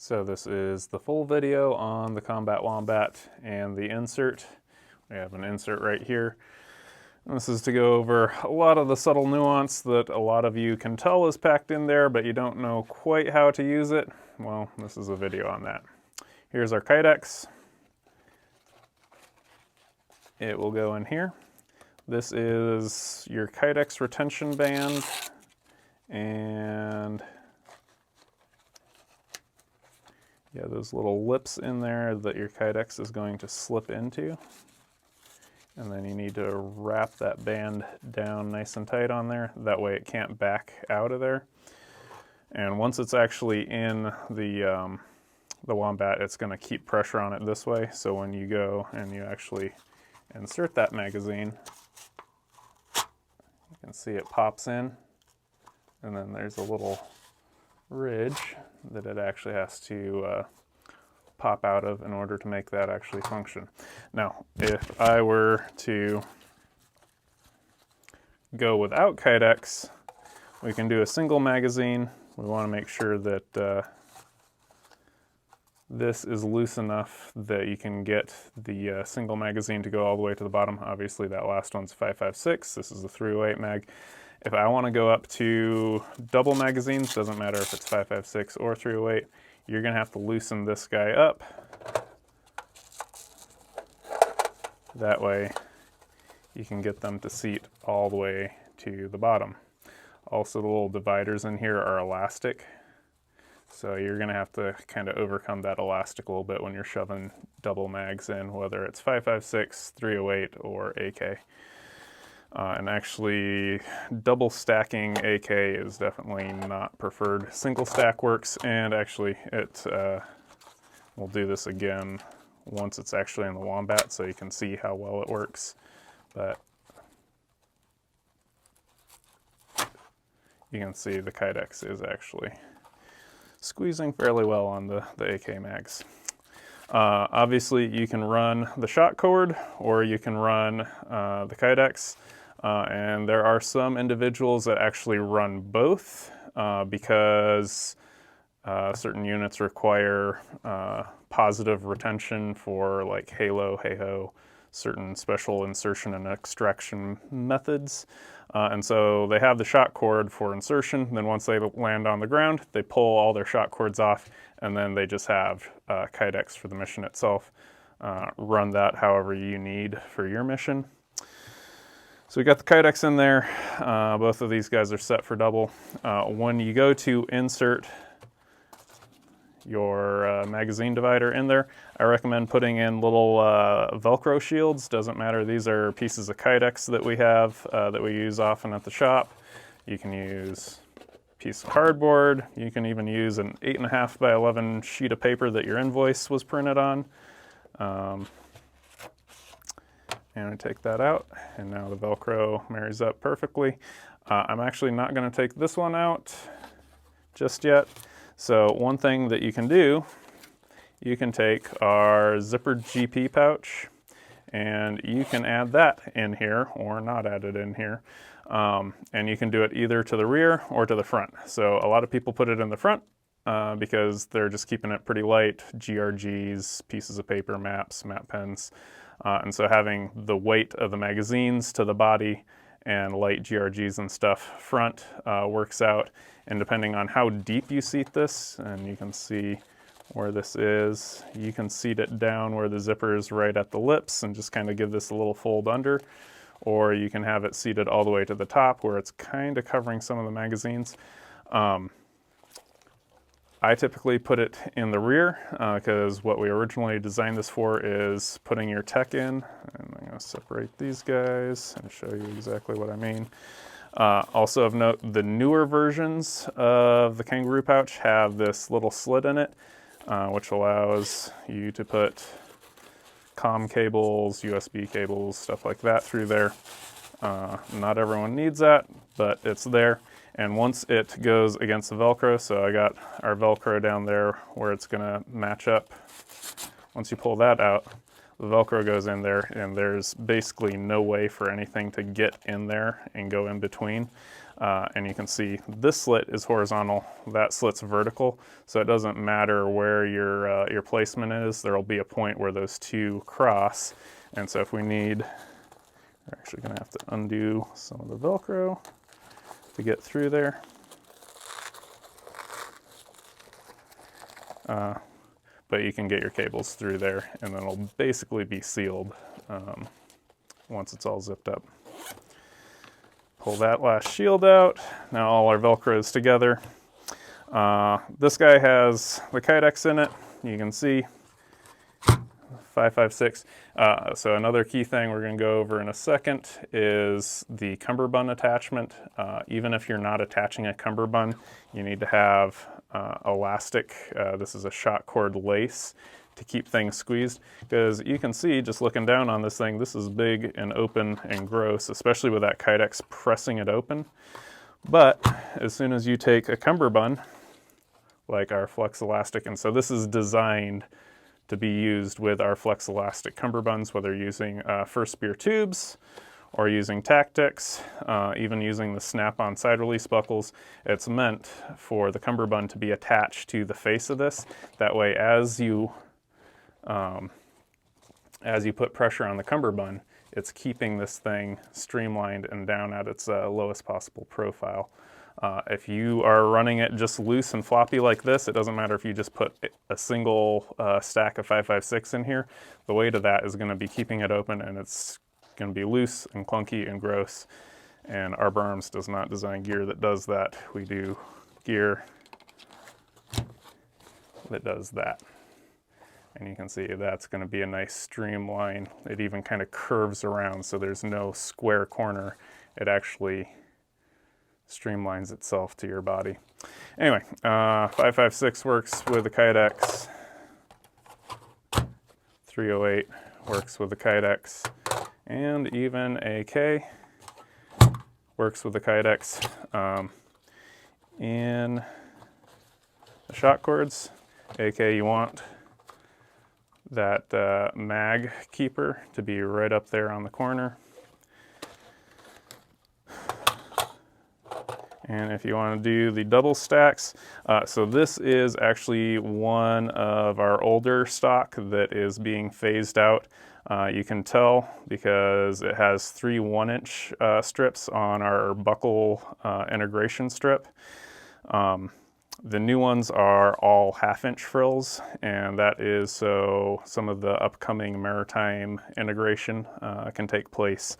So this is the full video on the Combat Wombat and the insert. We have an insert right here. And this is to go over a lot of the subtle nuance that a lot of you can tell is packed in there, but you don't know quite how to use it. Well, this is a video on that. Here's our Kydex. It will go in here. This is your Kydex retention band, and yeah, those little lips in there that your Kydex is going to slip into. And then you need to wrap that band down nice and tight on there. That way it can't back out of there. And once it's actually in the Wombat, it's going to keep pressure on it this way. So when you go and you actually insert that magazine, you can see it pops in. And then there's a little ridge that it actually has to pop out of in order to make that actually function. Now, if I were to go without Kydex, we can do a single magazine. We want to make sure that this is loose enough that you can get the single magazine to go all the way to the bottom. Obviously that last one's 5.56, this is the 308 mag. If I want to go up to double magazines, doesn't matter if it's 5.56 or 308, you're going to have to loosen this guy up. That way you can get them to seat all the way to the bottom. Also, the little dividers in here are elastic, so you're going to have to kind of overcome that elastic a little bit when you're shoving double mags in, whether it's 5.56, 308, or AK. And actually, double stacking AK is definitely not preferred. Single stack works, and actually we'll do this again once it's actually in the Wombat so you can see how well it works. But you can see the Kydex is actually squeezing fairly well on the AK mags. Obviously, you can run the shot cord or you can run the Kydex. And there are some individuals that actually run both because certain units require positive retention for like halo, hey-ho, certain special insertion and extraction methods. And so they have the shot cord for insertion, then once they land on the ground, they pull all their shot cords off, and then they just have Kydex for the mission itself. Run that however you need for your mission. So we got the Kydex in there. Both of these guys are set for double. When you go to insert your magazine divider in there, I recommend putting in little Velcro shields. Doesn't matter, these are pieces of Kydex that we have that we use often at the shop. You can use a piece of cardboard. You can even use an 8.5 by 11 sheet of paper that your invoice was printed on. And I take that out, and now the Velcro marries up perfectly. I'm actually not going to take this one out just yet. So one thing that you can do, you can take our zippered GP pouch, and you can add that in here, or not add it in here. And you can do it either to the rear or to the front. So a lot of people put it in the front because they're just keeping it pretty light, GRGs, pieces of paper, maps, map pens. And so having the weight of the magazines to the body and light GRGs and stuff front works out. And depending on how deep you seat this, and you can see where this is, you can seat it down where the zipper is right at the lips and just kind of give this a little fold under. Or you can have it seated all the way to the top where it's kind of covering some of the magazines. I typically put it in the rear because what we originally designed this for is putting your tech in. And I'm going to separate these guys and show you exactly what I mean. Also of note, the newer versions of the Kangaroo pouch have this little slit in it, which allows you to put Comm cables, USB cables, stuff like that through there. Not everyone needs that, but it's there. And once it goes against the Velcro, so I got our Velcro down there where it's going to match up. Once you pull that out, the Velcro goes in there, and there's basically no way for anything to get in there and go in between. And you can see this slit is horizontal, that slit's vertical, so it doesn't matter where your placement is, there'll be a point where those two cross. And so if we need, we're actually going to have to undo some of the Velcro to get through there. But you can get your cables through there, and then it'll basically be sealed once it's all zipped up. Pull that last shield out. Now all our Velcro is together. This guy has the Kydex in it. You can see 556. So another key thing we're going to go over in a second is the Cummerbund attachment. Even if you're not attaching a Cummerbund, you need to have elastic. This is a shot cord lace to keep things squeezed, because you can see just looking down on this thing, this is big and open and gross, especially with that Kydex pressing it open. But as soon as you take a Cummerbund, like our Flex Elastic, and so this is designed to be used with our Flex Elastic Cummerbunds, whether using first spear tubes or using Tactics, even using the snap-on side release buckles. It's meant for the Cummerbund to be attached to the face of this. That way, as you put pressure on the Cummerbund, it's keeping this thing streamlined and down at its lowest possible profile. If you are running it just loose and floppy like this, it doesn't matter if you just put a single stack of 556 in here. The weight of that is going to be keeping it open, and it's going to be loose and clunky and gross. And Arbor Arms does not design gear that does that. We do gear that does that. And you can see that's going to be a nice streamline. It even kind of curves around, so there's no square corner. It actually streamlines itself to your body. Anyway, 556 works with the Kydex. 308 works with the Kydex. And even AK works with the Kydex. In the shot cords, AK, you want that mag keeper to be right up there on the corner. And if you want to do the double stacks, so this is actually one of our older stock that is being phased out. You can tell because it has 3 1-inch strips on our buckle integration strip. The new ones are all 1/2-inch frills, and that is so some of the upcoming maritime integration can take place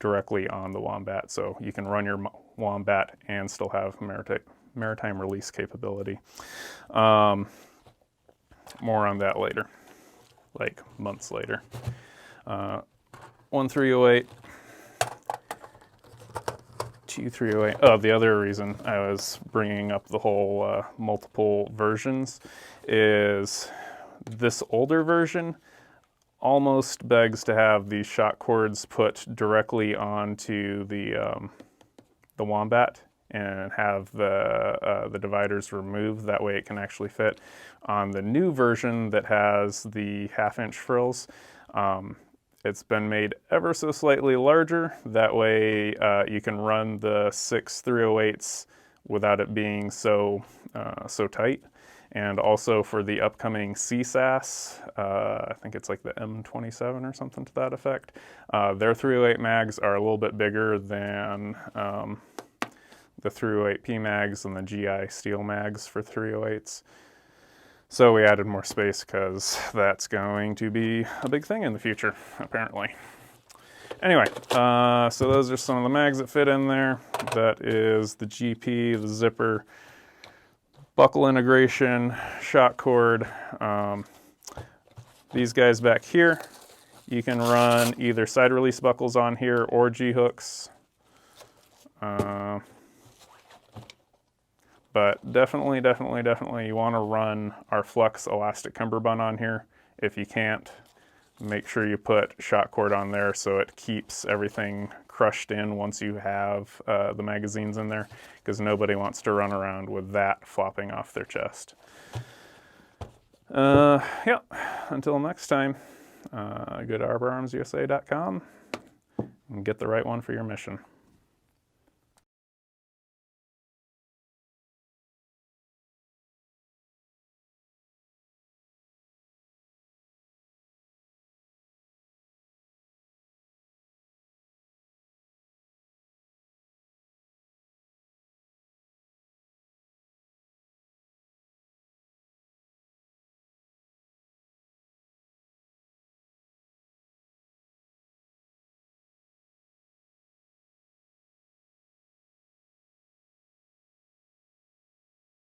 directly on the Wombat. So you can run your Wombat and still have maritime release capability. More on that later, like months later. 1308. 2308. Oh, the other reason I was bringing up the whole multiple versions is this older version almost begs to have these shot cords put directly onto the Wombat and have the dividers removed. That way it can actually fit. On the new version that has the 1/2-inch frills, it's been made ever so slightly larger. That way you can run the 6 308s without it being so tight. And also for the upcoming CSAS, I think it's like the M27 or something to that effect, their 308 mags are a little bit bigger than the 308P mags and the GI steel mags for 308s. So we added more space because that's going to be a big thing in the future, apparently. Anyway, so those are some of the mags that fit in there. That is the GP, the zipper, buckle integration, shot cord. These guys back here, you can run either side release buckles on here or G-hooks. But definitely you want to run our Flex Elastic Cummerbund on here. If you can't, make sure you put shot cord on there so it keeps everything crushed in once you have the magazines in there, because nobody wants to run around with that flopping off their chest. Yeah, until next time, go to arborarmsusa.com and get the right one for your mission.